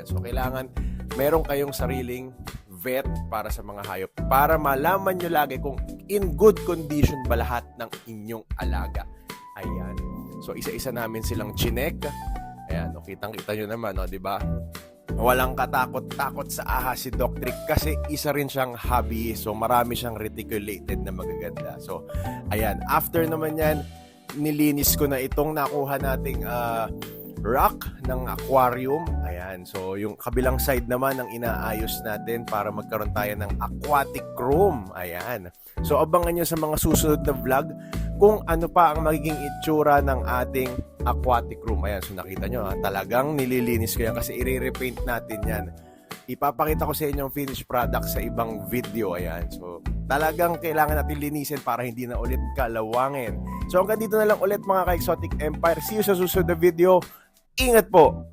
Ayan. So, kailangan meron kayong sariling vet para sa mga hayop para malaman nyo lagi kung in good condition ba lahat ng inyong alaga. Ayan. So, isa-isa namin silang chinek. Ayan. O, kitang-kita nyo naman, o, di ba? Walang katakot-takot sa ahas si Doc Trick kasi isa rin siyang hobby. So, marami siyang reticulated na magaganda. So, ayan. After naman yan, nilinis ko na itong nakuha nating rock ng aquarium. Ayan. So, yung kabilang side naman ang inaayos natin para magkaroon tayo ng aquatic room. Ayan. So, abangan nyo sa mga susunod na vlog kung ano pa ang magiging itsura ng ating aquatic room. Ayan. So, nakita nyo, talagang nililinis ko yan kasi i-repaint natin yan. Ipapakita ko sa inyo yung finished product sa ibang video. Ayan. So, talagang kailangan natin linisin para hindi na ulit kalawangin. So, hanggang dito na lang ulit mga ka-Exotic Empire. See you sa susunod na video. Ingat po!